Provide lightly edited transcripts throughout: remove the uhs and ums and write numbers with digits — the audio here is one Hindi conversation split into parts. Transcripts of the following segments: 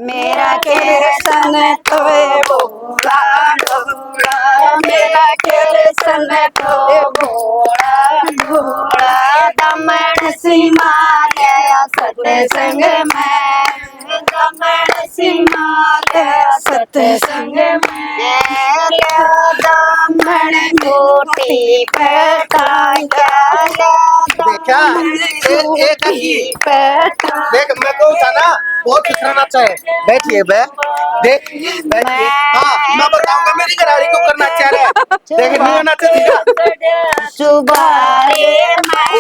मेरा कृष्ण तोए भोला भोला, मेरा कृष्ण तोए भोला भोला। दमन सीमा गया सत्संग में, दमन सीमा गया सत्संग में। दमन मोटी पटाया, देखा एक देख मैं कहूँ था ना बहुत सुधरना चाहिए। बैठिए देख बैठिए। हाँ मैं बताऊंगा मेरी घराड़ी को करना चाह रहा है। देख नहीं होना चाहिए। सुबारे मैं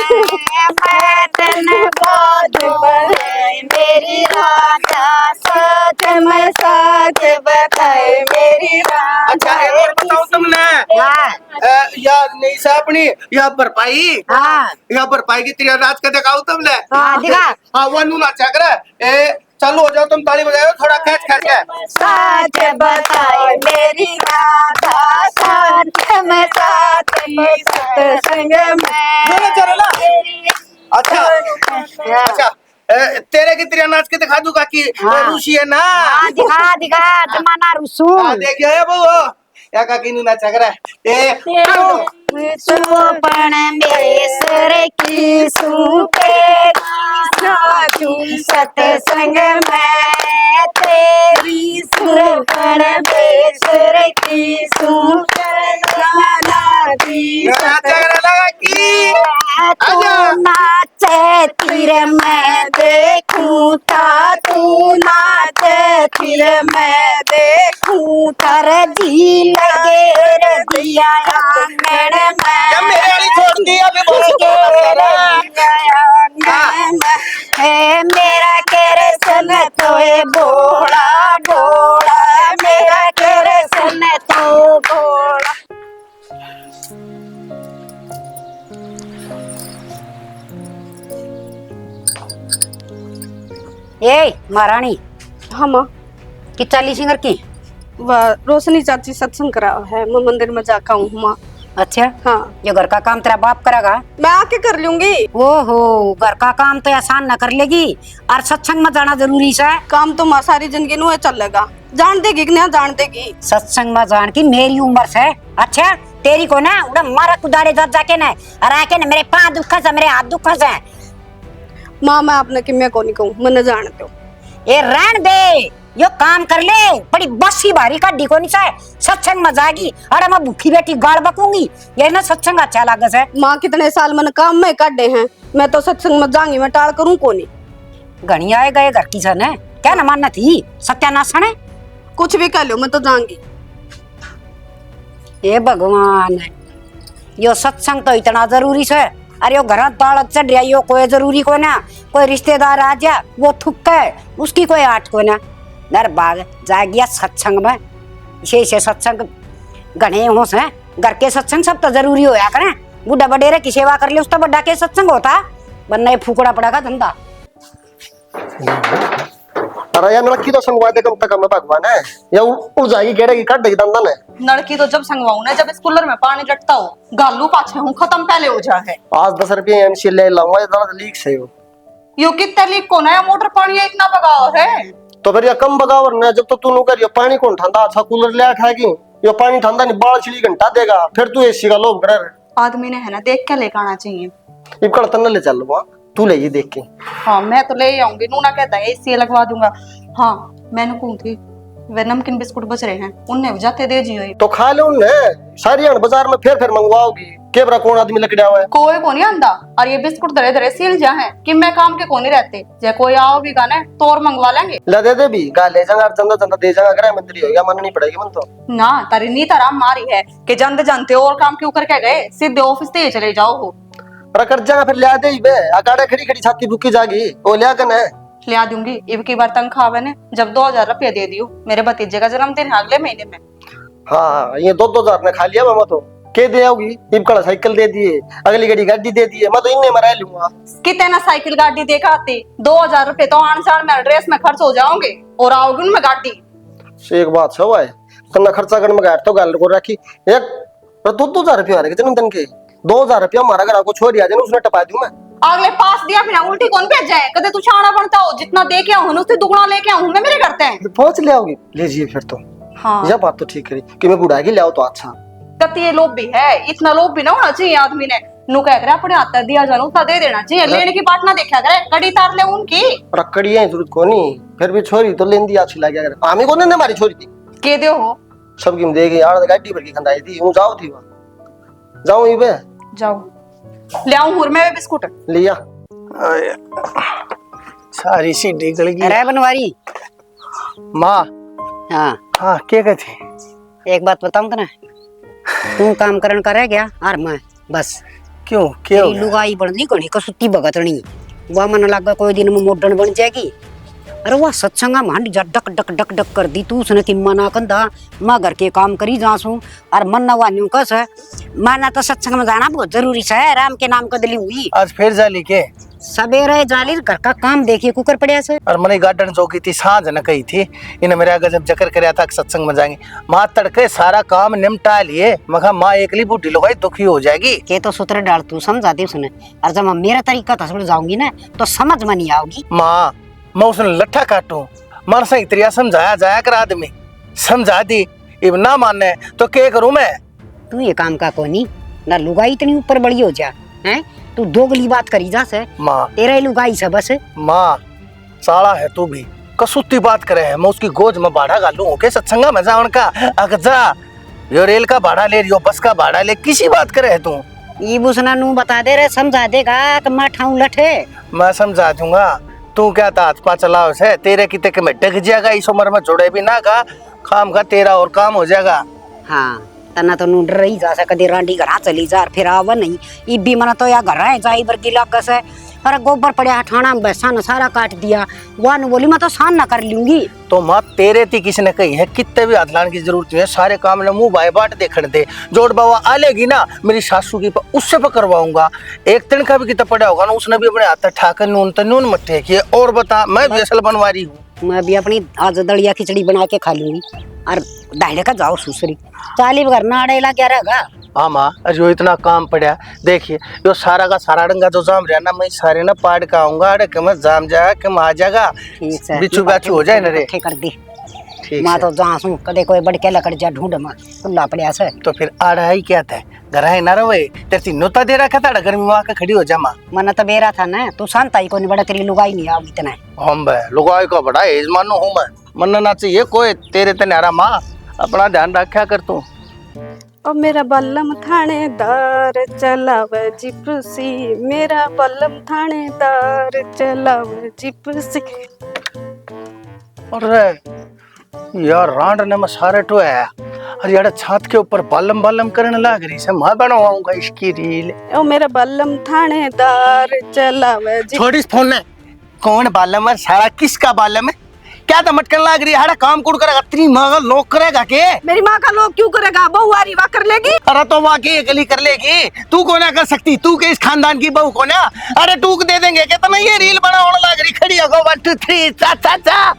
तन बात बताए मेरी राधा, सच में सच बताए मेरी राधा। अच्छा एक और बताऊं तुमने। या नहीं सा अपनी यह भरपाई, यह भरपाई की तेरी राज का दिखाऊं तुमने। हाँ वो नूना चाह रहा है। चालू हो जाओ तुम ताली बजाओ थोड़ा खींच खींच के। सच बताए मेरी राधा, सच में सच सत्संग में। अच्छा अच्छा तेरे की तेरी नाच के दिखा दूंगा कि रूसी है ना। दिखा दिखा जमाना रुसू। देखिए वो या का की नूना चाह रहा है। सुपन मेरे सर की सूते नाचू सत्संग में तेरी। सुपन मेरे सर की सूते नाची तू नाचे तीर मैं देखूं ता, तू नाचे तीर मैं देखूं तर जी लगे रे दिया आंगन में। मेरे वाली छोड़ दी अभी बहुत है मेरा कृष्ण तोए भोला भोला, मेरा कृष्ण तो भोला। ए महारानी। हाँ माँ। कि चाली सिंगर की वह रोशनी चाची सत्संग करा है, मैं मंदिर में जाकर हूँ माँ। अच्छा हाँ। ये घर का काम तेरा बाप करेगा? मैं आके कर लूंगी। ओहो घर का काम तो आसान न कर लेगी और सत्संग में जाना जरूरी है। काम तो माँ सारी जिंदगी नु चलेगा, जान देगी कि नहीं जान देगी। सत्संग में जान की मेरी उम्र से। अच्छा तेरी को ना उड़ा मारा कुदारे जाके ना और आके ना मेरे पाँव दुखा से मेरे हाथ दुखा से। माँ मैं आपने कि मैं को नहीं कहूँ, मैंने जान दो। ए रहन दे यो काम कर ले, बड़ी बसी भारी का डी को नहीं है। सत्संग में जाएगी अरे मैं भूखी बैठी गाड़ बकूंगी, ये ना सत्संग अच्छा लगे है। माँ कितने साल मैंने काम में काटे हैं, मैं तो सत्संग में जाऊंगी, मैं टाल करूँ को नहीं। घनी आए गए घर की सन है क्या न मानना थी सत्यानाशन है। कुछ भी कह लो मैं तो जाऊंगी। ये भगवान यो सत्संग तो इतना जरूरी है। अरे यो घर ताड़ चढ़ रहा यो कोई जरूरी को ना, कोई रिश्तेदार आ जा वो थुक है उसकी कोई आठ को ना नर बाग जा गया सत्संग में। इसे सत्संग घने हो से घर के सत्संग सब तो जरूरी होया करे। बुढ़ा बडेरे की सेवा कर ले उसका बड़ा के सत्संग होता वरना फूकड़ा पड़ा का धंधा। अरे यार लड़की तो संगवा दे कम तक मैं भगवान है या उड़ जाएगी गेड़े की काट देगी दंदन है। लड़की तो जब संगवाऊं ना जब स्कूलर में पानी लटता हो गालू पाछे हूँ खत्म पहले हो जा है। आज 10 रुपये एमसी ले लाऊंगा जरा लीक से हो। यो कितने लीक को नया मोटर पानी इतना बगाओ है तो फिर ये कम बगावर ना जब तो तू नु कर पानी कौन ठंडा अच्छा कूलर ले खाएगी यो पानी ठंडा नहीं 12 घंटा देगा फिर तू एसी का लोभ करे। आदमी ने है ना देख के लेकर आना चाहिए। इब कल तन्ने ले चल वहां तू ले ये देख के। हाँ मैं तो ले आऊंगी नूना कहता है एसी लगवा दूंगा। हाँ मैंने कहूँ थी वे नमकीन बिस्कुट बच रहे हैं उन्हें जाते दे जियो तो खा ले उन्हें सारी बाजार में फिर मंगवाओगी केबरा कौन आदमी लकड़ा हुआ है कोई को नहीं आंदा और ये बिस्कुट धरे धरे सील जा है कि मैं काम के को नहीं रहते जे कोई आओ भी गाने तो और मंगवा लेंगे। ले दे भी गा ले जाएगा चंदा चंदा दे जाएगा गृह मंत्री होगा मन नहीं पड़ेगी मन तो ना तारी नी तारा मारी है कि जानते जानते और काम क्यों करके गए सीधे ऑफिस से चले जाओ हो कर जाएगा फिर ले दे बे अकाड़े खड़ी खड़ी छाती भूखी जागी वो लिया कन है लिया दूंगी। इब की बार तनख्वाह ने जब 2000 रुपया दे दियो मेरे भतीजे का जन्मदिन है अगले महीने में। हाँ ये 2-2 ने खा लिया मैं तो के दे आओगी इब कड़ा साइकिल दे दिए अगली घड़ी गाड़ी दे दिए मैं तो इनने मरा लूंगा। कितने साइकिल गाड़ी देखा आती 2000 रुपए तो आन साल में ड्रेस में खर्च हो जाओगे और आओगे उनमें गाड़ी। एक बात सब है तन्ना खर्चा करने में गाड़ तो गाल को रखी एक 2-2 हजार रुपया जन्मदिन के 2000 रुपया हमारा घर को छोड़ दिया उसने टपा दूं मैं। अगले 5 दस दिया फिर उल्टी कौन भेजा है? कदे तू छाना बनता हो, जितना दे के आऊं उससे दुगना लेके आऊं मैं, मेरे करते हैं। पहुंच ले आओगी, लीजिए फिर तो। हाँ यह बात तो ठीक करी कि मैं बुढ़ा की ले आओ तो अच्छा। कति ये लोभ भी है, इतना लोभ भी ना होना चाहिए आदमी ने। नु कह करे अपने हाथ दिया जानो उतना दे देना चाहिए, लेने की बात ना देखा करे, कड़ी तार ले उनकी। रखड़ी है जरूरत को नहीं, फिर भी छोरी तो लेंदी अच्छी लग गया। आमी को ने हमारी छोरी थी के दे हो सबकी में देगी यार, गाड़ी भर की खंदाई थी। हूं जाओ थी वहां, जाऊं ही बे, जाओ ले आऊं हुर में बिस्कुट लिया। सारी सी निकल गई। अरे बनवारी माँ। हाँ हाँ क्या कहती? एक बात बताऊं ना, तू काम करन करे गया और मैं बस क्यों क्या हो तेरी गया? लुगाई बननी कोनी कसुत्ती भगतनी वह मन लगा कोई दिन में मोडन बन जाएगी। अरे वह सत्संगा मांड जा डक डक डक डक कर दी तू उसने कि मना कंधा मैं घर के काम करी जासू और मन न वान्यू कस है माना तो सत्संग में जाना बहुत जरूरी है। राम के नाम कदली हुई आज फिर जाली के सवेरे जाली घर का काम देखिए कुकर पड़िया से। और मने गार्डन चौकी थी सांझ न कही थी इन्हें मेरे आगे जब जकर कराया था कि सत्संग में जाएंगे। माँ तड़के सारा काम निपटा लिए, मगर माँ एकली बूढ़ी लोग दुखी हो जाएगी। के तो सूत्र डाल तू समझाती उसने, और जब मैं मेरा तरीका था समझ जाऊंगी ना तो समझ में नहीं आओगी। माँ मैं उसने लट्ठा काटू, मन से इतरिया समझाया जाया कर आदमी, समझा दी इब ना माने तो क्या करूं मैं? तू ये काम का कोनी ना लुगाई इतनी ऊपर बड़ी हो जा हैं, तू दोगली बात करी जा से माँ। तेरा ही लुगाई से बस। माँ साला है तू भी, कसूती बात करे है। मैं उसकी गोद में भाड़ा गालू के सत्संगा में जा उनका अगजा यो रेल का भाड़ा ले, यो बस का भाड़ा ले, किसी बात करे है तू? ये बुसना नू बता दे रे, समझा देगा कि मैं ठाऊं लठे। मैं समझा दूंगा, तू क्या हाथ चलाओ से तेरे की तक में डग जाएगा। इस उम्र में जोड़े भी ना का काम का तेरा और काम हो जाएगा। हाँ तना तो नू डर रही जा से कदी रांडी घरा चली जा फिर आवा नहीं। ई भी मना तो या घर है जाई बर गिला कस है, अरे गोबर पड़े हठाना में बैसा न सारा काट दिया। वान बोली मैं तो सान ना कर लूंगी। तो माँ तेरे थी किसी ने कही है कितने भी हाथ लाने की जरूरत नहीं है, सारे काम ने मुंह बाय बाट देखने दे। जोड़ बाबा आ लेगी ना मेरी सासू की उससे पर करवाऊंगा। एक दिन का भी कितना पड़ा होगा ना, उसने भी अपने हाथ ठाकर नून मट्टे किए। और बता मैं भी असल बनवारी हूँ। मैं भी अपनी आज दलिया खिचड़ी बना के खा लूंगी और दाढ़े का जाओ सुसरी चाली घर ना अड़ेला क्या रहेगा। हाँ माँ जो इतना काम पड़ा देखिए, जो सारा का सारा डंगा जो जाम रहा ना, मैं सारे ना पाड़ का आऊंगा। अरे कि मैं जाम जाएगा कि मैं आ जाएगा, बिचू बाचू हो जाए ना रे। कर दी मैं तो जासू कदे कोई बड़ के लकड़ जा ढूंढ में खुला पड़िया से। तो फिर आ रहा ही क्या था, घर है ना रवे तेरी नोता दे रखा था गर्मी में आके खड़ी हो जा। माँ मन तो बेरा था ना, तू शांताई को नहीं बड़ा तेरी लुगाई नहीं आओगी इतना। हम बे लुगाई का बड़ा यजमानो हूँ मैं, मन ना चाहिए कोई तेरे ते नारा। माँ अपना ध्यान रखा कर तू। ओ मेरा बल्लम थानेदार चलावे जिप्सी, मेरा बल्लम थानेदार चलावे जिप्सी। अरे यार रांड ने मैं सारे तो है, अरे यार छात के ऊपर बालम बालम करने लग रही से। मैं बनवाऊंगा इसकी रील। ओ मेरा बल्लम थानेदार चलावे छोड़ इस फोन में, कौन बालम है सारा, किसका बालम है? क्या तो मटकन लग रही है? हड़ा काम कुड़ करेगा तेरी माँ का लोग करेगा के? मेरी माँ का लोग क्यों करेगा, बहुआरी वाह कर लेगी। अरे तो वाकई अकेली कर लेगी, तू को ना कर सकती? तू के इस खानदान की बहू को ना, अरे तू दे देंगे क्या तुम्हें ये रील बनाने लग रही? खड़ी हो 1 2 3 चा चा चा।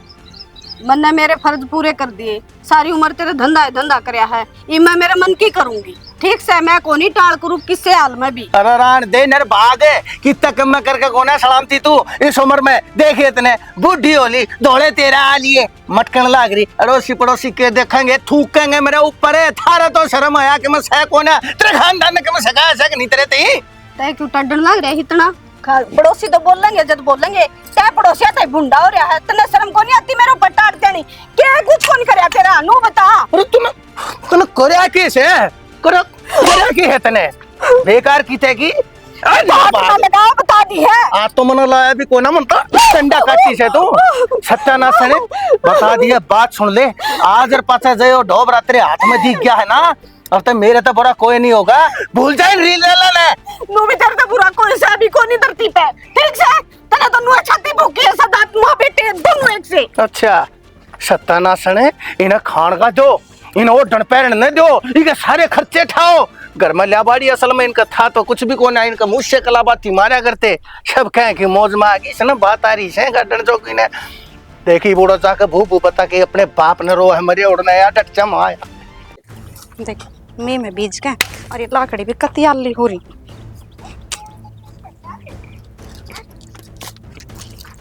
मन ने मेरे फर्ज पूरे कर दिए, सारी उम्र तेरे धंधा करया है, ये मैं मेरे मन की करूंगी। ठीक से मैं कोनी टाल करूँ किससे हाल में भी। अरे रान दे नर भाग है, कितना कम में करके कोना सलामती तू इस उम्र में। देखे इतने बुढ़ी होली धोले तेरा आ लिए मटकन लाग रही। अड़ोसी पड़ोसी के देखेंगे थूकेंगे मेरे ऊपर है। थारा तो शर्म आया कि मैं सह कोना तेरे खानदान के मैं सगा सक नहीं तेरे ते तय क्यों टड्डन लग रहा है इतना? पड़ोसी तो बोलेंगे जब बोलेंगे क्या पड़ोसी आता है बुंडा हो रहा है, तने शर्म को नहीं आती मेरे ऊपर टाड़ते नहीं क्या? कुछ कौन करया तेरा नो बता। अरे तूने करया कैसे करया की है तने बेकार की थे की लगा बता दी है। आज तो मन लाया भी कोना मन ठंडा काटी से तू सत्यानाश ने बता दिया। बात सुन ले, आज और पाचा जय और ढोब रात्रि हाथ में दिख गया है ना, अब तो मेरे तो बुरा कोई नहीं होगा। भूल जाए रील ले नु भी तेरे तो बुरा कोई सा भी कोई नहीं धरती पे। ठीक से तने तो नु छाती भूखी है सदा मुंह बेटे दोनों एक से। अच्छा सत्यानाश ने इन्हें खान का दो, इन्हें वो डन पैरण न दो, इनके सारे खर्चे ठाओ। घर में लियाबाड़ी असल में इनका था तो कुछ भी कोई ना, इनका मुँह से कलाबाती मारा करते। सब कहें कि मौज में आ गई से ना बात आ रही है गार्डन चौकी ने। देखी बूढ़ो जाकर भू बता के अपने बाप ने रो है मरे उड़ना या डटचम आया। देख मैं बीज के और ये लाकड़ी भी कतियाली हो रही।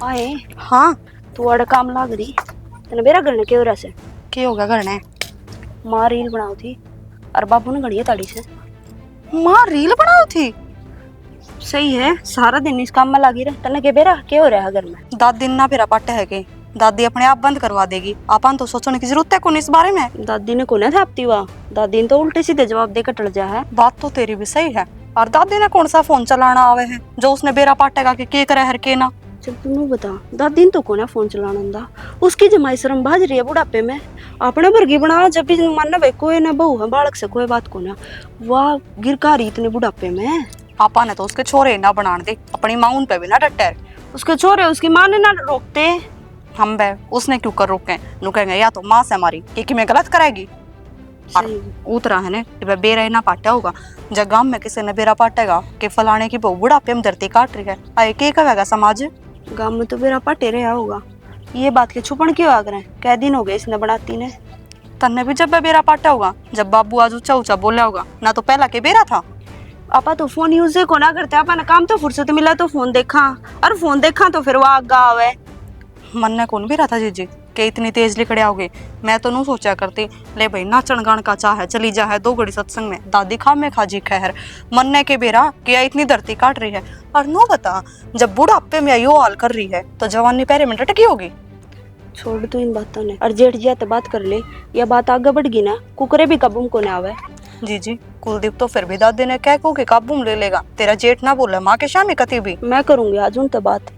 आए हाँ तू अड़ काम लाग रही तने मेरा घर ने क्यों रहा से क्या होगा करना है? मां रील बनाओ थी और बाबू ने घड़ी ताड़ी से माँ रील बनाओ थी। सही है सारा दिन इस काम में लगी रहे तने के बेरा क्या हो रहा है घर में दादी ना फिर पाटे है के दादी अपने आप बंद करवा देगी। आपन तो सोचने की जरूरत है कौन इस बारे में। दादी ने कोने थापती हुआ दादी ने तो उल्टे सीधे जवाब दे कटल जा है बात तो तेरी भी सही है। और दादी ने कौन सा फोन चलाना आवे है जो उसने बेरा पाटेगा कि के करे हर के ना। चल तू बता दादी ने तो कोने फोन चलाना दा उसकी जमाई शर्म बाज रही है बुढ़ापे में अपने वर्गी बना जब भी मानना भाई कोई ना बहू है बालक से कोई बात को ना वाह गिरकारी इतने बुढ़ापे में। आपा ने तो उसके छोरे ना बनान दे अपनी माँ उन पे भी ना डटे। उसके छोरे उसकी माँ ने ना रोकते हम बे उसने क्यों कर रोके नु कहेंगे या तो माँ से हमारी कि मैं गलत कराएगी। और उतरा है ने बेरा ना पाटा होगा जब गांव में किसी ने बेरा पाटेगा कि फलाने की बहू बुढ़ापे में धरती काट रही है आए के कहेगा समाज। गांव में तो बेरा पाटे रहा होगा ये बात के छुपन क्यों आ गए कै दिन हो गए इसने बनाती ने तन्ने भी जब बेरा पाटा होगा जब बाबू आज ऊंचा ऊंचा बोला होगा ना तो पहला के बेरा था। आपा तो फोन यूज को ना करते आपा ना काम तो फुर्सत मिला तो फोन देखा और फोन देखा तो फिर वो आगा आवे मन ने कौन भी रहा था जीजी के इतनी तेज लिखड़े आओगे। मैं तो नू सोचा करती ले भाई नाचन गान का चाह है चली जा है 2 घड़ी सत्संग में दादी खा में खाजी खैर मन्ने के बेरा किया इतनी धरती काट रही है। और नो बता जब बुढ़ापे में यो हाल कर रही है तो जवानी पैरे में टटकी होगी। छोड़ तू इन बातों ने और जेठ जिया तो बात कर ले या बात आगे बढ़ गई ना कुकरे भी काबू को ना आवे। जी कुलदीप तो फिर भी दादी ने कह को के काबू में ले लेगा तेरा जेठ ना बोला माँ के शामी कती भी। मैं करूंगी आज उन तो बात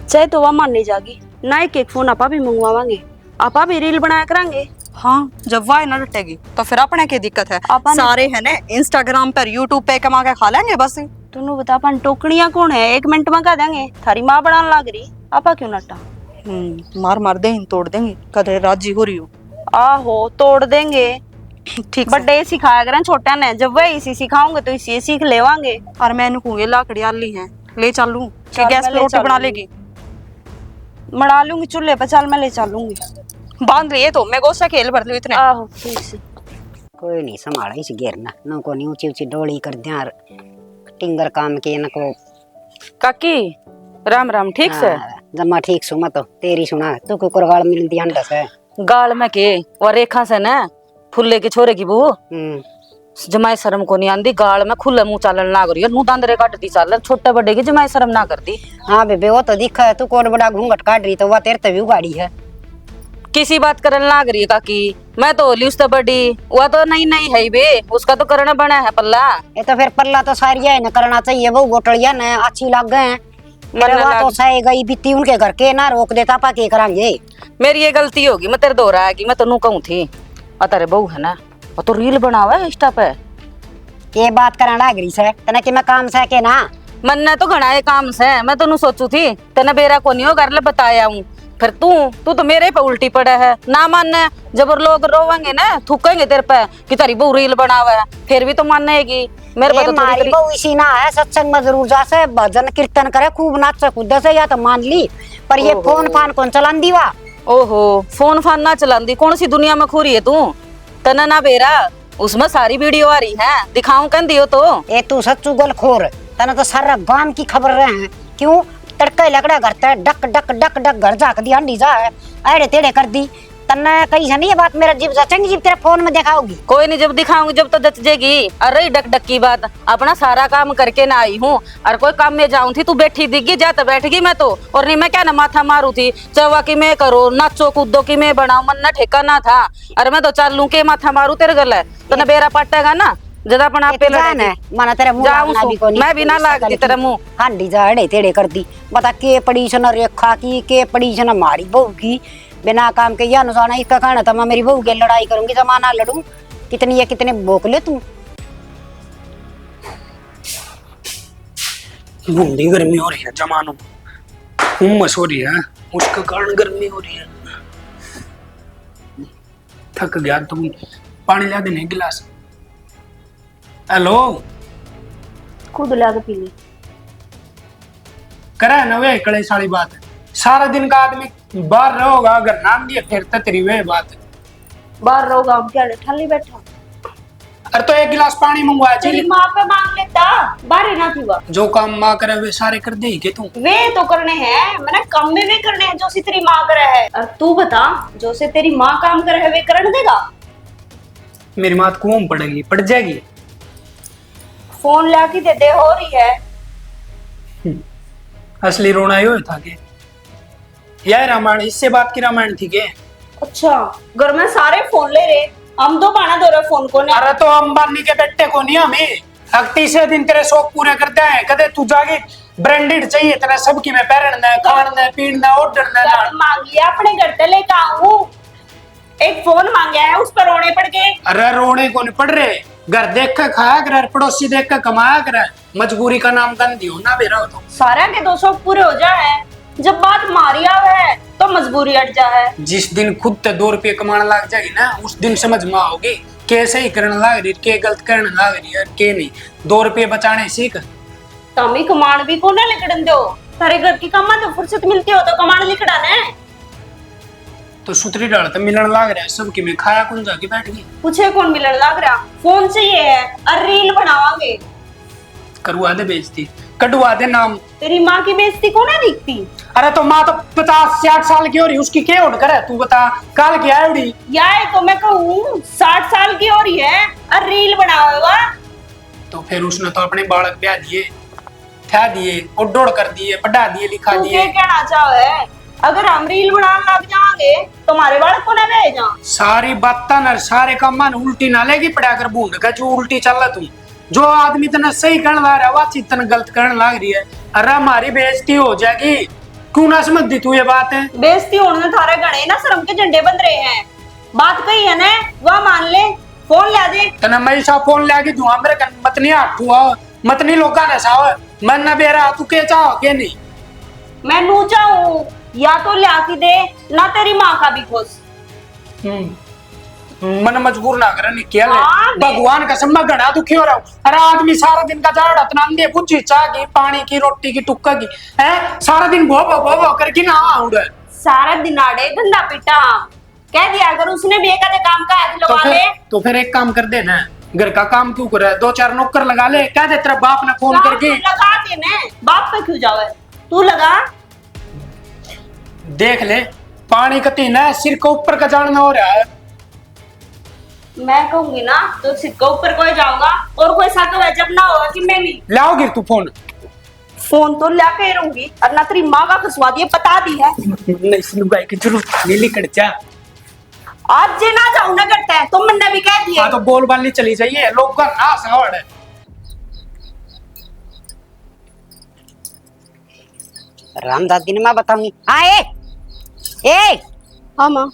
चाहे तो वह मान नहीं जागी ना एक फोन आपा भी मंगवावांगे आपा भी रील बनाया करांगे। हाँ जब वाह ना डटेगी तो फिर अपने की दिक्कत है सारे है ना इंस्टाग्राम पर यूट्यूब पे कमा के खा लेंगे बस। तू बता अपन टोकनिया कौन है 1 मिनट में कह देंगे थारी माँ बनाने लग रही आपा क्यों नटा। मार मार दे तोड़ देंगे कदरे राजी हो रही हो। आहो तोड़ देंगे ठीक बड़े सिखाया करें छोटा ने जब वह इसी सिखाऊंगे तो इसी सीख लेवांगे। और मैंने कहूँ ये लाकड़ी आली है ले चलूं कि गैस पे रोटी बना लेगी मड़ा लूंगी चूल्हे पर चल मैं ले चलूंगी बांध रही है तो मैं गोसा खेल भर लूं इतने। आहो ठीक से कोई नहीं संभाला इस घेरना न को नहीं ऊंची ऊंची डोली कर दिया टिंगर काम के न को। काकी राम राम ठीक से जमा ठीक सु मत तेरी सुना तू को करवाल मिल दी अंडा से गाल में के और रेखा से ना फुल्ले के छोरे की बू जमाई शर्म को नहीं आंदी गाल में खुले मुंह चालन ना करियो नू दांदरे काटती चाल छोटे बड़े की जमाई शर्म ना करती। हाँ बेबे वो तो दिखा है तू कोट बड़ा घूंघट काट रही तो वह तेरे तभी उगाड़ी है किसी बात करन लाग रही है काकी मैं तो होली उससे बड़ी वह तो नहीं नहीं है बे उसका तो करना बना है पल्ला। ये तो फिर पल्ला तो सारी है न करना चाहिए वो गोटलिया न अच्छी लग गए मेरे वहाँ तो सही गई बीती उनके घर के ना रोक देता पा के करांगे। मेरी ये गलती होगी मैं तेरे दोहरा आएगी मैं तो कहूँ थी अरे बहू है ना वो तो रील बनावा है इंस्टा पे ये बात करना लाग रही से तना कि मैं काम से के ना मन ने तो घना काम से मैं तो सोचू थी तेने बेरा को नहीं हो घर ले बताया हूँ फिर तू तो मेरे पे उल्टी पड़ा है ना मानने जब लोग रोवेंगे ना थूकेंगे तेरे पे कि तेरी बहू रील बनावा है फिर भी तो मानेगी मेरे पे तो थोड़ी बहू इसी ना है सत्संग में जरूर जा से भजन कीर्तन करे खूब नाच कूद से या तो मान ली पर ये फोन फान कौन चलान दी वा। ओहो फोन फान ना चलांदी कौन सी दुनिया में खूरी है तू तना ना बेरा उसमें सारी वीडियो आ रही है दिखाऊं कन दियो तो ए तू सच्चू गोल खोर तना तो सारा गांव की खबर रहे हैं क्यों तड़के लगड़ा घर ते डक डक डक डक घर जाक दी अंडी जा है अड़े तेड़े कर दी तन्ने कही है नहीं ये बात मेरा जीव जचेंगी जीव तेरे फोन में दिखाओगी कोई नहीं जब दिखाऊंगी जब तो जच जेगी। अरे डक डक की बात अपना सारा काम करके ना आई हूँ और कोई काम में जाऊं थी तू बैठी दिखगी जा तो बैठ गई मैं तो और नहीं मैं क्या ना माथा मारू थी चवा की मैं करो नाचो कूदो की मैं बनाऊ मन ना ठेका ना था अरे मैं तो चालू के माथा मारू तेरे गले तो न बेरा पटेगा ना जब अपन आप पे लड़े माना तेरे मुंह ना भी कोनी मैं भी ना लागती तेरे मुंह हांडी जा अड़े तेड़े कर दी बता के पड़ी सन रेखा की के पड़ी सन हमारी बहू की बिना काम के या नुसाना इसका कहना था मैं मेरी बहू की लड़ाई करूंगी जमाना लड़ू कितनी या कितने भोकले तू। बूंदी गर्मी हो रही है जमानो उमस हो रही है उसके कारण गर्मी हो रही है थक गया तुम पानी ला देने गिलास। हेलो खुद ला के पी ली करा ना वे कड़े सारी बात है सारा दिन का आदमी बाहर रहोगा अगर नाम दिया फिर तो तेरी वे बात है बाहर रहोगा हम क्या ठल्ली बैठा अरे तो एक गिलास पानी मंगवा जी। तेरी माँ पे मांग लेता, बारे ना थी वह। जो काम माँ करे वे सारे कर दे के तू। वे तो करने हैं, मैंने कम में वे करने हैं जो सी तेरी माँ करे है। और तू बता, जो से तेरी माँ काम करे है वे करने देगा? मेरी माँ तो कुआं में पड़ेगी, पड़ जाएगी। फोन लाके दे दे, हो रही है। असली रोना यो था के यह रामायण, इससे बात की रामायण थी के? अच्छा, घर में सारे फोन ले रहे, हम दो बाना दो रहे फोन को ने। अरे तो अंबानी के बेटे को नहीं हमें, अब तीसरे दिन तेरे शौक पूरे करते हैं। कदे तू जाके ब्रांडेड चाहिए तेरा, सबकी में पहनना है, खाना है, पीना है, ओढ़ना है। मांग लिया अपने घर से लेकर आऊं, एक फोन मांगा है उस पर रोने पड़ गए। अरे रोने को नहीं पड़ रहे, घर देख कर खाया कर, पड़ोसी देख कर कमाया कर, मजबूरी का नाम गंदी हो ना बेरा तो। सारा के 200 पूरे हो जाए, जब बात मारी आवे तो मजबूरी हट जाए। जिस दिन खुद ते 2 रुपये कमाने लग जाएगी ना, उस दिन समझ में आओगी कैसे ही करने लग रही, के गलत करने लग रही है, के नहीं। 2 रुपये बचाने सीख। तमी कमान भी को ना लिखड़न दो, थारे घर की कमा तो फुर्सत मिलती हो तो कमान लिखड़ा ने। तो सुतरी डाल तो मिलने लग रहा है सबकी में, खाया कौन जाके बैठ गई। पूछे कौन मिलन लग रहा, फोन चाहिए है और रील बनावांगे। करवा दे बेइज्जती, कटवा दे नाम। तेरी माँ की बेइज्जती को ना दिखती? अरे तो माँ तो 50-60 साल की हो रही, उसकी क्या उठ करे तू बता, काल की आई उड़ी। यार तो मैं कहूँ 60 साल की हो रही है और रील बनावेगा। तो फिर उसने तो अपने बालक ब्याह दिए, ठा दिए, उड्डोड़ कर दिए, पढ़ा दिए, लिखा तू दिए। क्या कहना चाहे? अगर हम रील बनाने लग जाएंगे तो हमारे बालक को ना भेजा। सारी बातें न सारे काम उल्टी ना लेगी पड़ा कर बूंद का, जो उल्टी चल रहा तू। जो आदमी तना सही करने लग रहा है वह चीज तना गलत करने लग रही है। अरे हमारी बेइज्जती हो जाएगी, क्यों ना समझ दी तू ये बात है? बेइज्जती होने में थारे गणे ना शर्म के झंडे बन रहे हैं। बात कही है ना, वह मान ले, फोन ला दे। तना मैं सा फोन लेके दूं मेरे कन मत नहीं हाथ हुआ, मत नहीं लोगा ना साव मन ना बेरा, तू के चाहो के नहीं? मैं नू चाहूं या तो ला के दे, ना तेरी माँ का भी खुश। मन मजबूर ना करे, क्या हाँ, ले भगवान का सम्मा घना दुखी हो रहा हूँ। अरे आदमी सारा दिन का जाड़ इतना अंधे पूछी चाह की, पानी की, रोटी की, टुक्का की है, सारा दिन भो भो भो भो करके ना आऊंगा। सारा दिन आड़े धंधा पिटा कह दिया अगर उसने भी एक आधे काम का हाथ लगा ले। तो फिर एक काम कर दे ना, घर का काम क्यों करे, 2-4 नौकर लगा ले, कह दे तेरा बाप ने फोन करके। लगा दे ना, बाप पे क्यों जावे, तू लगा। देख ले पानी कती ना सिर के ऊपर का जानना हो रहा है। मैं कहूंगी ना तो सिर के ऊपर कोई जाऊंगा और कोई साथ जब ना होगा कि मैं भी लाओगी तू फोन? फोन तो ला के रहूंगी और ना तेरी माँ का खसवा दिए बता दी है। नहीं सिलुगाई की जरूरत नहीं, लिखड़ जा। आज जे ना जाऊं ना करता है तो मैंने भी कह दिया। हाँ तो बोल बाली चली जाइए, लोग का नाश है। रामदास जी ने माँ बताऊंगी। हाँ ए हाँ माँ।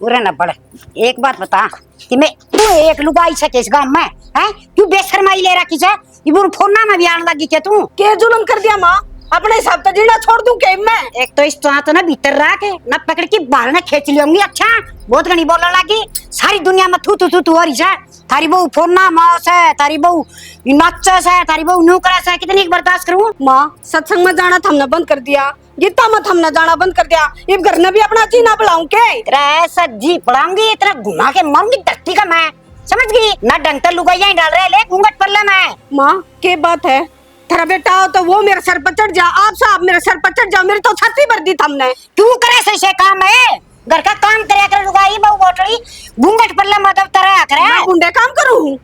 पूरे न पड़े, एक बात बता कि मैं तू एक लुगाई सके इस गांव में है, तू बेशर्माई ले रखी है, ये बुर फोना में भी आने लगी क्या तू? के जुल्म कर दिया माँ, अपने हिसाब से जीना छोड़ दूं के मैं? एक तो इस तो ना भीतर रह के ना पकड़ के बाहर ना खींच लियोंगी। अच्छा बहुत घनी बोलने लगी, सारी दुनिया में थू थू थू तू हो रही है। थारी बहू फोना मास है, थारी बहू नच्चस है, थारी बहू नौकरास है, कितनी बर्दाश्त करूं? माँ सत्संग में जाना थमना बंद कर दिया, गीता मत हमने जाना बंद कर दिया, ये घर ने भी अपना जीना बुलाऊं के? तेरा ऐसा जी पढ़ाऊंगी, तेरा घुमा के मारूंगी धरती का मैं, समझ गई ना? डंटर लुगाइया ही डाल रहे ले घूंघट पर ले मैं। माँ के बात है, तेरा बेटा हो तो वो मेरे सर पर चढ़ जा, आप साहब मेरे सर पर चढ़ जाओ, मेरी तो छाती भर दी हमने। क्यों करे से काम है, घर का काम करे कर लुगाई बहु बोटड़ी घूंघट पर ले मतलब तरह करे। मैं गुंडे काम करूं?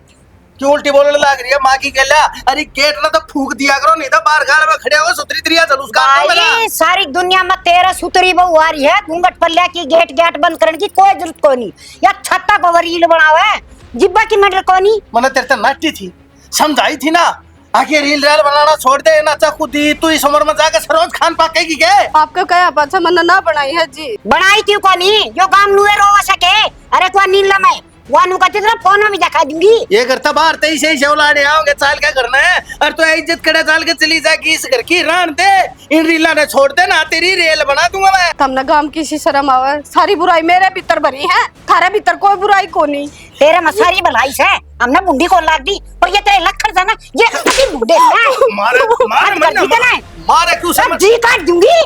क्यों उल्टी बोलने लग रही है माँ की कहला? अरे गेट ना तो फूक दिया करो, नहीं तो बाहर घर में खड़े हो सुतरी त्रिया जलूस का। भाई सारी दुनिया में तेरा सुतरी बहु आ रही है, घूंघट पर ले की गेट बंद करने की कोई जरूरत को नहीं। या छत्ता पर रील बनावा है, जिब्बा की मटर को नहीं। मैंने तेरे से नाटी थी, समझाई थी ना, आखिर रील रेल बनाना छोड़ दे ना, चाकू दी तू इस उम्र में जाकर सरोज खान पाकेगी के? आपका क्या पाछा मैंने ना बनाई है जी। बनाई थी को नहीं, यो काम नुए रो सके। अरे को नीला में वानू का चित्र फोन में भी दिखा दूंगी। ये करता बाहर तेई से शवलाड़े आओगे, चाल क्या करना है? और तो इज्जत करे चाल के चली जाएगी इस घर की, रान दे इन रीला ने छोड़ दे ना, तेरी रेल बना दूंगा मैं। तुमने गांव की सी शर्म आवे, सारी बुराई मेरे भीतर भरी है, थारे भीतर कोई बुराई को नहीं। तेरे में सारी भलाई है, हमने बुंडी को लाग दी, पर ये तेरे लखर था ना, ये अति बूढ़े हैं। मारे मारे मारे क्यों समझ जी काट दूंगी।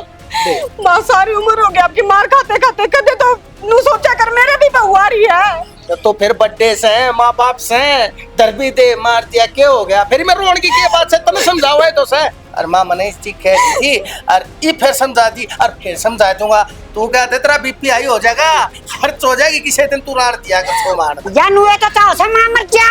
माँ सारी उम्र हो गई आपकी मार खाते खाते, कदे तो नू सोचा कर मेरे भी बहू आ रही है। तो फिर बर्थडे से माँ बाप से दर भी दे मार दिया क्या हो गया फिर मैं रोन की क्या बात से तुम्हें समझाओ है तो से और माँ मने इस चीज कह दी थी और ये फिर समझा दी और फिर समझा दूंगा तू क्या तेरा बीपी हाई हो जाएगा खर्च हो जाएगी किसी दिन तू रार दिया कर सो मार जानू है तो चाहो से मां मर जा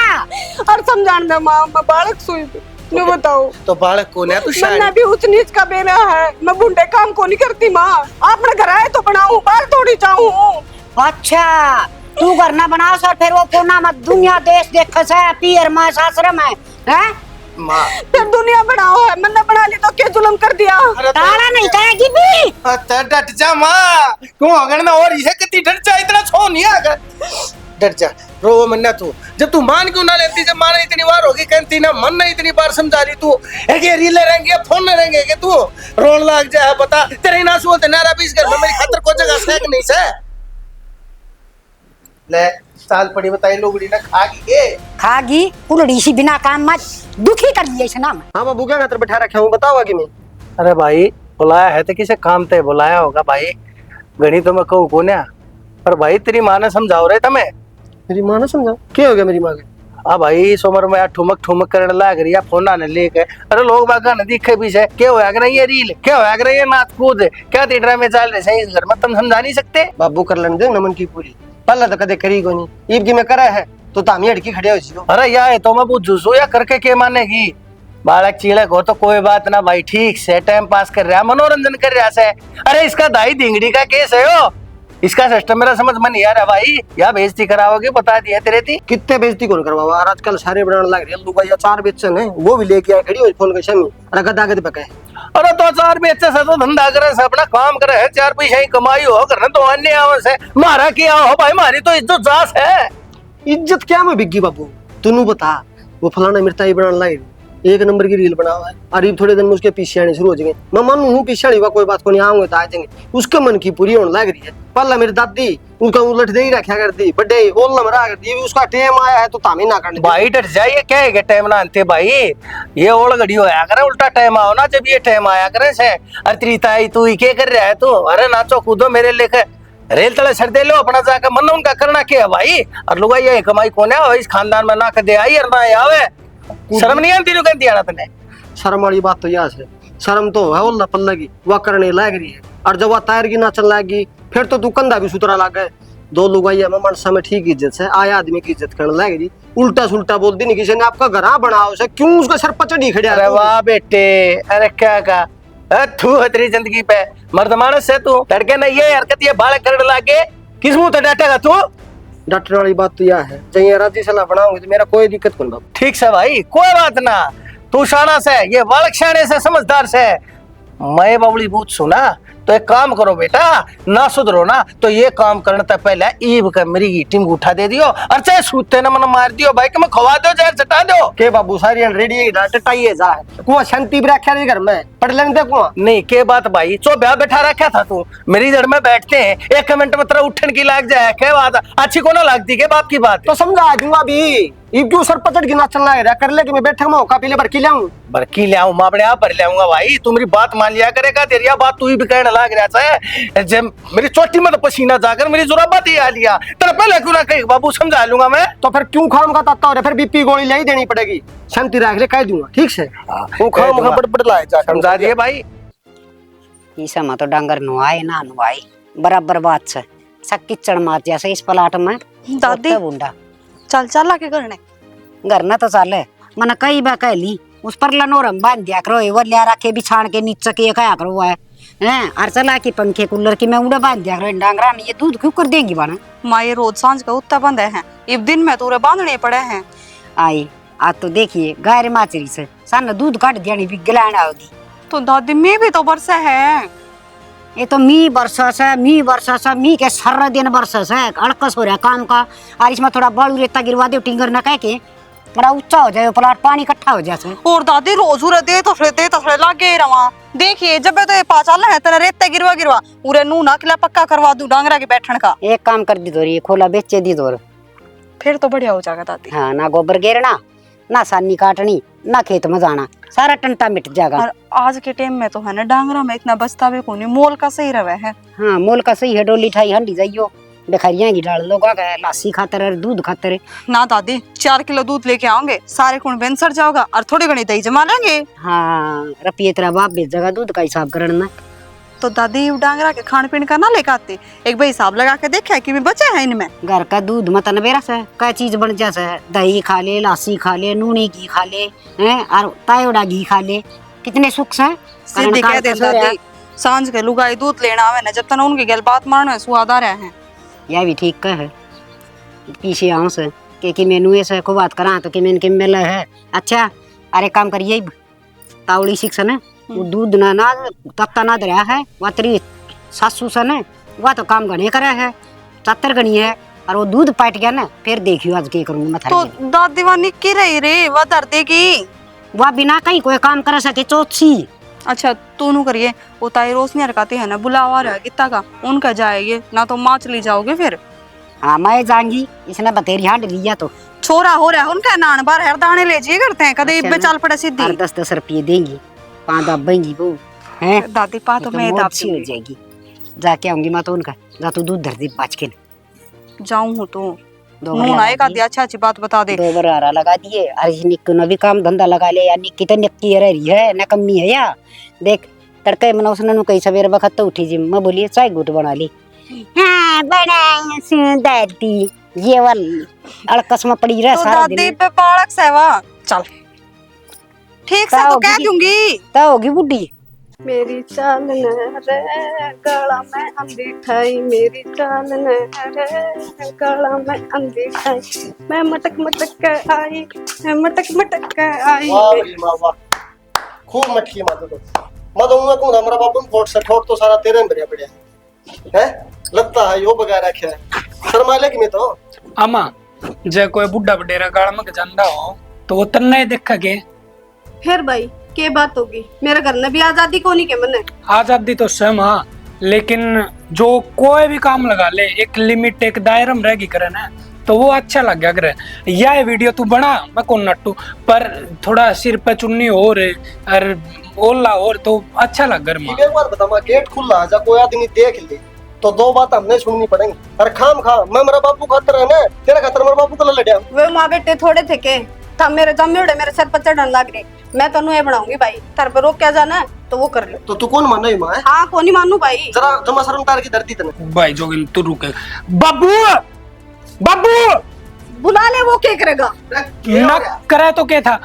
और समझान दे माँ मैं बालक सुई नु बताओ तो बालक कौन है तू मैं शायद भी उच्च नीच का बेला है मैं बुंडे काम को नहीं करती माँ आपने घर आए तो बनाऊं बाहर थोड़ी जाऊं अच्छा तू घर ना बनाओ सर फिर वो कोना मत दुनिया देश देख से पीर मां सासरम है हैं माँ फिर दुनिया बनाओ है मैंने बना ली तो क्या जुल्म कर दिया ताला नहीं करेगी भी अच्छा डट जा माँ क्यों अगर ना और इसे कितनी डट जा इतना छो नहीं आकर डर जा रो मन्ना तू जब तू मान क्यों ना लेती जब माने इतनी बार होगी कहती ना मन ने इतनी बार समझा ली तू है कि रीले रहेंगे फोन में रहेंगे कि तू रोन लग जाए बता तेरे ना सुन नारा बीस घर में मेरी खातर को जगह से कि नहीं से ले साल पड़ी बताई लोगड़ी ना खागी कुलड़ी सी बिना काम मत दुखी कर दिए इस नाम हाँ बाबू क्या खातर बैठा रखा हूँ बताओ आगे मैं अरे भाई बुलाया है तो किसे काम ते बुलाया होगा भाई गणी तो मैं कहूँ को ना पर भाई तेरी माँ ने समझाओ रहे तुम्हें मेरी माँ ना समझाओ क्या हो गया मेरी माँ के हाँ भाई इस उम्र में ठुमक ठुमक करने लग रही है फोन आने लेके अरे लोग बागा न दिखे पीछे क्या होया कर ये रील क्या होया कर ये नाच कूद क्या थिएटर में चल रहे इस घर में तुम समझा नहीं सकते बाबू कर लेने दे नमन की पूरी पहले तो कदे करी को नहीं ईब की मैं करा है तो तामी अड़की खड़े हो जियो अरे यार तो मैं पूछू या करके के मानेगी बालक चीड़क हो तो कोई बात ना भाई ठीक से टाइम पास कर रहा मनोरंजन कर रहा से अरे इसका दाई धिंगड़ी का केस है हो इसका सिस्टम मेरा समझ में नहीं आ रहा भाई या बेइज्जती कराओगे बता दिया तेरे थी कितने बेइज्जती कौन करवावा और आजकल सारे बनाने लग रहे हैं या चार बेचन है वो भी लेके आए खड़ी हो फोन के शमी अरे गदा गद पके अरे तो चार बेचे से तो धंधा करे से अपना काम करे है चार पैसा ही कमाई हो करना तो अन्य आवश्य है मारा क्या हो भाई मारी तो इज्जत जास है इज्जत क्या में बिग्गी बाबू तू बता वो फलाना मिर्ता ही बनाने लगे एक नंबर की रील बनावा है और ये थोड़े दिन में उसके पीछे आने शुरू हो जाएंगे मैं मानू हूँ पीछे आने कोई बात को नहीं आऊंगे तो आ जाएंगे उसके मन की पूरी होने लग रही है पहला मेरी दादी उनका उलट दे ही रखा करती बड्डे ओल मरा करती उसका टाइम आया है तो तामी ना करने भाई डर जाइए क्या है टाइम ना आते भाई ये ओल घड़ी होया करे उल्टा टाइम आओ ना जब ये टाइम आया करे से अरे त्रिताई तू ही क्या कर रहा है तू अरे नाचो कूदो मेरे लेके रेल तले सर दे लो अपना जाकर मन उनका करना क्या है भाई और लोग ये कमाई कौन है इस खानदान में ना कर दे आई और ना आवे शर्म नहीं आती कहती आना तने शर्म वाली बात तो यह है शर्म तो है उल्ला पल्ला की वह करने लग रही है और जब वह तायर की नाचन लगी फिर तो तू कंधा भी सुतरा लग गए दो लोग आई मैं मनसा में ठीक इज्जत से आया आदमी की इज्जत करने लग रही उल्टा सुल्टा बोल दी नहीं किसी ने आपका घर बनाओ से क्यों उसका सर पचड़ी खड़े अरे वाह बेटे अरे क्या कहा तू है तेरी जिंदगी पे मर्द मानस है तू लड़के ने ये हरकत ये बाल करने लगे किस मुंह तो डांटेगा तू डॉक्टर वाली बात तो यह है जब राजी सलाह बनाऊंगी तो मेरा कोई दिक्कत कौन बाबू ठीक से भाई कोई बात ना तू शाना से ये बालक शाने से समझदार से मैं बबली बूझ सुना तो एक काम करो बेटा ना सुधरो ना तो ये काम करने तक पहले ईब का मेरी टीम उठा दे दियो और चाहे सूते न मन मार दियो भाई कि मैं खवा दो जहर चटा दो के बाबू सारी रेडी टटाइए जा कुआं शांति भी रखा घर में पढ़ लेने दे कुआं नहीं के बात भाई चो ब्याह बैठा रखा था तू मेरी जड़ में बैठते हैं एक मिनट में तेरा उठन की लाग जाए क्या बात अच्छी को ना लगती के बाप की बात तो समझा दूंगा अभी ये क्यों सर पचड़ के नाचन लग रहा कर ले कि मैं बैठा मैं का पीले भरकी लाऊं बरकी ले आऊं मैं अपने आप भर ले आऊंगा भाई तू मेरी बात मान लिया करेगा तेरी बात तू ही भी कहने लग रहा है जब मेरी चोटी में तो पसीना जाकर मेरी जुराबात ही आ लिया तेरा पहले क्यों ना कही बाबू समझा लूंगा मैं तो फिर क्यों खाम का ताता हो रहा फिर बीपी गोली ले ही देनी पड़ेगी शांति रख ले कह दूंगा ठीक से वो खाम का बड़ लाए जा समझा दिए भाई ईसा में तो डांगर नुआए ना नुआई बराबर बात से सब किचड़ मार जैसे इस प्लाट में दादी बुंडा चल चल आके करने घर ना तो चाले मैंने कई बार कह ली उस पर लनोरम बांध दिया करो वो लिया रखे बिछाण के नीचे के खाया करो है और चला के पंखे कूलर की मैं उड़ा बांध दिया करो डांगरा ये दूध क्यों कर देंगी बना माँ ये रोज सांझ का उत्ता बंद है इब दिन में तूरे बांधने पड़े हैं आई आज तो देखिए गाय माचरी से सन दूध काट दिया नहीं गिलाना होगी तो दादी में भी तो बरसा है ये तो मी वर्षा से मी के सर दिन वर्षा से अड़कस हो रहा काम का और इसमें थोड़ा बालू रेता गिरवा दे टिंगर न कह के बड़ा ऊंचा हो जाए प्लाट पानी इकट्ठा हो जाए और दादी रोज उरे दे तो लागे रवा देखिए जब तो ये पाचाल है तेरा रेता गिरवा गिरवा उरे नू ना किला पक्का करवा दूं डांगरा के बैठन का एक काम कर दी दोरी खोला बेचे दी दोर फिर तो बढ़िया हो जाएगा दादी हाँ ना गोबर गिरना ना सानी काटनी ना खेत में जाना सारा टंटा मिट जाएगा और आज के टाइम में तो है ना डांगरा में इतना बचता भी कोनी मोल का सही रवे है हाँ मोल का सही है डोली ठाई हंडी जाइयो बेखरिया की डाल लोग लासी खातर और दूध खातर। ना दादी 4 किलो दूध लेके आओगे, सारे खून बेन सड़ जाओगा और थोड़ी घनी दही जमा लेंगे। हाँ रपिए तेरा बाप भेजेगा दूध का हिसाब करना। तो दादी डांगरा के खान पीन का ना लेके आते, एक बार हिसाब लगा के देखा कि मैं बचा है इनमें। घर का दूध मत नबेरा से क्या चीज बन जाए, दही खा ले, लासी खा ले, नूनी घी खा ले, हैं और तायोड़ा घी खा ले, कितने सुख से। सीधी कह दे दादी, सांझ के लुगाई दूध लेना आवे ना, जब तक उनकी गल बात मारना स्वाद आ रहा है। यह भी ठीक का है पीछे आऊं से कि मेनू ऐसे को बात करा तो कि मैंने के मिला है। अच्छा अरे काम करिए तावड़ी शिक्षण है वो दूध ना तत्ता ना दरिया है वह तेरी सासू सन है वह तो काम गणे करे है 70 गणी है और वो दूध पाट गया ना फिर देखियो आज के करूंगी मैं तो दादी वह निक्की रही रे वह दर्दे की वह बिना कहीं कोई काम कर सके चौथी। अच्छा तू करिए वो ताई रोशनी हरकाते है ना बुलावा रहा कितना का उनका जाएगी ना तो माँ चली जाओगे फिर। हाँ मैं जाऊंगी इसने बतेरी हांड लिया तो छोरा हो रहा है उनका नान बार हर दाने ले जी करते हैं कदे अच्छा, इब्बे चाल पड़े सीधी 10-10 रुपये देंगी 5 दबेंगी वो है दादी पा तो मैं दापसी हो जाएगी। जाके आऊंगी मैं तो उनका जा तू दूध धर दे बाच के जाऊं हूं तो दो नून आएगा दिया अच्छी बात बता दे। 2 बार हरा लगा दिए अरे निक्की ने भी काम धंधा लगा ले या निक्की तो निक्की रह रही है ना कमी है या देख तड़के मना उसने कई सवेरे वक्त तो उठी जी मैं बोलिए चाय गुट बना ली। हाँ बना दादी ये वाल अड़कस में पड़ी रह तो सारा दादी दिन पे बालक सेवा चल ठीक से तो कह दूंगी तो होगी बुड्ढी। मेरी चाल न रे गला में अंधी ठाई, मेरी चाल न रे गला में अंधी ठाई, मैं मटक मटक के आई, मैं मटक मटक के आई। वाह भाई वाह वाह खूब मटकी मातो तो मैं तो उन्हें कहूँ हमारा बाबू फोट से ठोट तो सारा तेरे में बढ़िया बढ़िया है लगता है यो बगा रखे है शर्माले की मैं तो अमा जे कोई बुढ़ा बडेरा गाड़ में ਜਾਂਦਾ हो तो वो तन्ने देखगे फिर भाई के बात होगी, मेरे घर में भी आजादी को नहीं के मने। आजादी तो सहम हाँ लेकिन जो कोई भी काम लगा ले एक लिमिट एक दायरा में रहेगी करे ना तो वो अच्छा लग गया करे। यह वीडियो तू बना मैं कौन नट्टू पर थोड़ा सिर पे चुन्नी और ओला और तो अच्छा लग घर में। एक बार बता मैं गेट खुला जा कोई आदमी देख ले तो 2 बात हमने सुननी पड़ेंगी। अरे खाम खा मैं मेरा बाबू खातर है ना तेरा खातर मेरा बाबू को लड़या वे माँ बेटे थोड़े थे के तब मेरे जम्मे मेरे सर पर चढ़न लग रहे, मैं तनु ये बनाऊंगी भाई तर पर रोक क्या जाना है तो वो कर ले। तो तू कौन मानो ही मां है? हाँ कौन ही मानू भाई जरा जमा शर्म तार की धरती तने भाई जोगिन तू रुके बाबू बाबू बुला ले वो क्या करेगा। न करे तो क्या था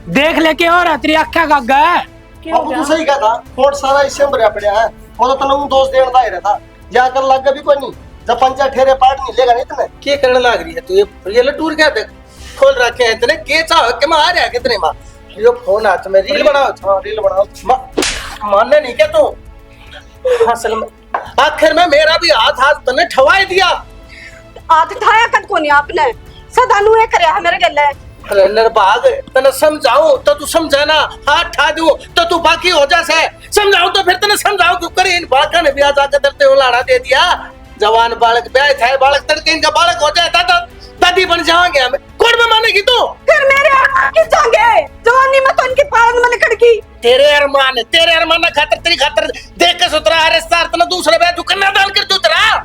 देख ले क्या हो रहा तेरी आख्या का गया बाबू तू सही कहा था फोट सारा इससे भरा पड़ा है वो तो तने दोस्त देन दा ही रहता जाकर लग गया भी कोई नहीं जब पंचायत ठेरे पाट नहीं लेगा नहीं तने क्या करने लग रही है तू ये लटूर क्या देख खोल रखे हैं इतने के चाह के मैं आ रहा है कितने मां यो फोन हाथ में रील बनाओ हां रील बनाओ मानने नहीं क्या तू असल में आखिर में मेरा भी हाथ तने ठवाई दिया हाथ उठाया कद को नहीं आपने सदानु ये करया है मेरे गले। अरे नरबाग तने समझाऊं तो तू समझे ना हाथ ठा दूं तो तू बाकी हो जा से समझाऊं तो फिर तने समझाऊं क्यों करे इन बाका ने ब्याह जाकर करते हो लाड़ा दे दिया जवान बालक ब्याह था बालक तड़के इनका बालक हो जाता तो दादी बन जाओगे हमें कोर्ट में मानेगी तू फिर मेरे अरमान किस जाएंगे जवानी में तो इनकी पालन में लकड़की तेरे अरमान ना खातर तेरी खातर देख के सुतरा अरे सार तना दूसरे ब्याह तू कन्या दान कर तू तेरा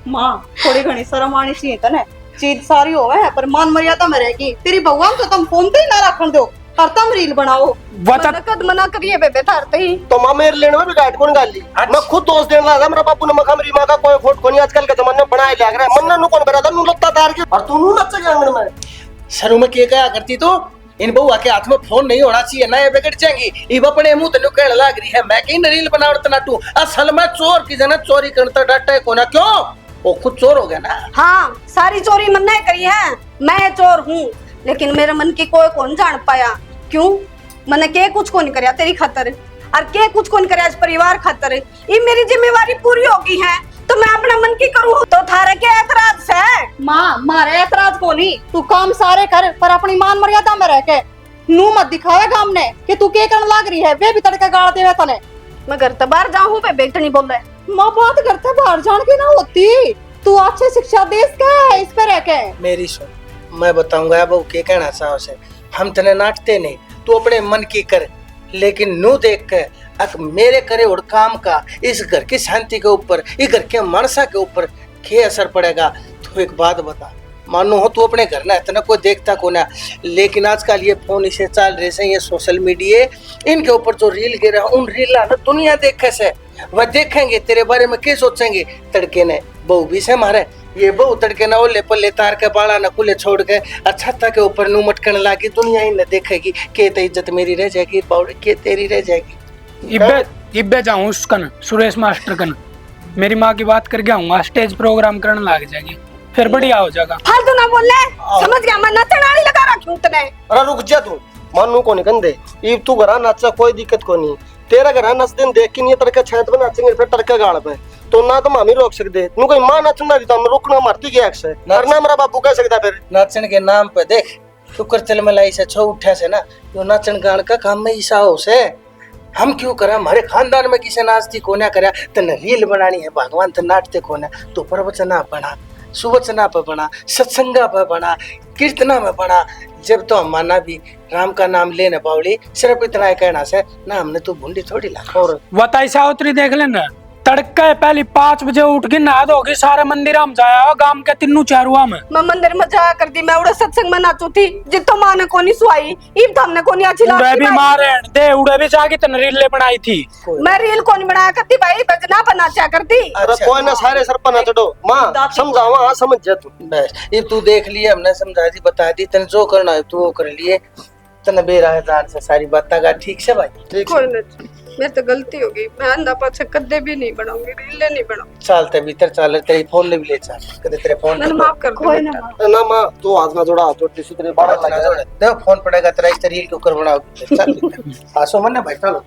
माँ थोड़ी घनी शर्म आनी चाहिए तने चीज सारी होवे है पर मान मर्यादा में रहेगी तेरी भगवान तो तुम फोन पे ही ना रखन दो और तुम रील बनाओ कद मना करिए बेबे थारते ही तो मां मेरे लेने में भी गाइड कौन गाली मैं खुद दोस्त देने लगा मेरा बापू ने मखा मेरी मां का कोई फोट कोनी आजकल के जमाने में बनाए लग रहा है मन्ना नु कौन बरादा नु लगता तार के और तू नु नच गया अंगन में शरू में क्या कहा करती तू इन बउआ के हाथ में फोन नहीं होना चाहिए ना ये बिगड़ जाएंगी इब अपने मुंह तनु कहने लग रही है मैं कहीं रील बनावत ना तू असल में चोर की जना चोरी करता डटे कोना क्यों वो खुद चोर हो गया ना। हाँ सारी चोरी मन्ना करी है मैं चोर हूँ लेकिन मेरे मन की कोई कौन जान पाया क्यों मैंने के कुछ को नहीं कराया तेरी खातर और के कुछ को नहीं कराया इस परिवार खातर ये मेरी जिम्मेवारी पूरी होगी है तो मैं अपना मन की करूँ तो थारे के ऐतराज से माँ मारे ऐतराज को नहीं तू काम सारे कर पर अपनी मान मर्यादा में रह के नू मत दिखावे काम ने कि तू के करने लग रही है वे भी तड़का गाड़ देवे तने मैं घर तो बाहर जाऊँ पे बेट नहीं बोल रहे माँ बात करते बाहर जान की ना होती तू अच्छी शिक्षा देश का है इस पे रह के मेरी सुन मैं बताऊंगा अब क्या कहना चाहो से हम तने नाटते नहीं तू अपने मन की कर लेकिन नू देख के मेरे करे और काम का इस घर की शांति के ऊपर, इस घर के मनसा के ऊपर क्या असर पड़ेगा? तो एक बात बता, मानो हो तू अपने घर ना इतना कोई देखता को ना, लेकिन आजकल ये फोन इसे चल रहे से, ये सोशल मीडिया, इनके ऊपर जो रील गिरा उन रील ना दुनिया देखे से वह देखेंगे तेरे बारे में क्या सोचेंगे। तड़के ने बहू भी से मारे, ये बहू तड़के ना ओले पल्ले तार के बाड़ा न खुले छोड़ के छत्ता के ऊपर नू मटकन लागी, दुनिया ही न देखेगी के ते इज्जत मेरी रह जाएगी, बावड़ी के तेरी रह जाएगी। इब्बे जाऊं उसकन सुरेश मास्टर कन, मेरी माँ की बात करके आऊंगा, स्टेज प्रोग्राम करने लग जाएगी, फिर बढ़िया हो जाएगा। फालतू ना बोल ले, समझ गया? मैं नचन वाली लगा रखी हूं तने। अरे रुक जा तू, मानू को निकन दे, इब तू घरा नाचा कोई दिक्कत को नहीं, तेरा घरा नच दिन देख के नहीं तड़के छत पे नाचेंगे फिर तड़के गाड़ पे, तो ना तो मामी रोक सकते, तू कोई मां नचना दी तो हम रोकना मारती क्या अक्सर, करना मेरा बापू कह सकता फिर। नाचन के नाम पे देख तू कर चल मलाई से छो उठा से ना, यो नाचन गान का काम में ईसा हो से हम क्यों करा? हमारे खानदान में किसी नाचती को ना करा, तने रील बनानी है भगवान तो नाचते को ना, तो प्रवचना बना, सुवचना पे बना, सत्संगा पे बना, कीर्तना में बना। जब तो हम माना भी राम का नाम लेने बावली, सिर्फ इतना ही कहना से ना, हमने तो भूंडी थोड़ी ला। और बताई सावित्री देख लेना, तड़के पहले 5 बजे उठ के नहा धोके सारे मंदिर हम जाया गांव के तीनों चारुआ में। मैं मंदिर में जाया करती, मैं उड़े सत्संग में नाचू थी, जितो मां ने कोनी सुआई, इब तो हमने कोनी अच्छी उड़े भी मारे दे, उड़े भी जाके तन रीले बनाई थी। मैं रील कोनी बनाया करती भाई, भजना बनाचा करती। अरे कोई ना सारे सर पर ना चढ़ो, मां समझावा, हाँ समझ जा तू। बस ये तू देख लिया, हमने समझा दी बता दी, तने जो करना है तू वो कर लिए, तने बेराहदार से सारी बातें का ठीक से भाई। ठीक कोई नहीं, मेरे तो गलती हो गई, मैं अंधा पाछे कदे भी नहीं बनाऊंगी, रीले नहीं बनाऊंगी। चलते भीतर चल, तेरी फोन ले भी ले चल, कदे तेरे फोन मैंने माफ कर कोई दिया। ना ना मां तू हाथ ना जोड़ा, हाथ जोड़ती तेरे बाड़ा लगा दे फोन पड़ेगा तेरा, इस तरीके के ऊपर बनाओ। चल आसो मन भाई चलो।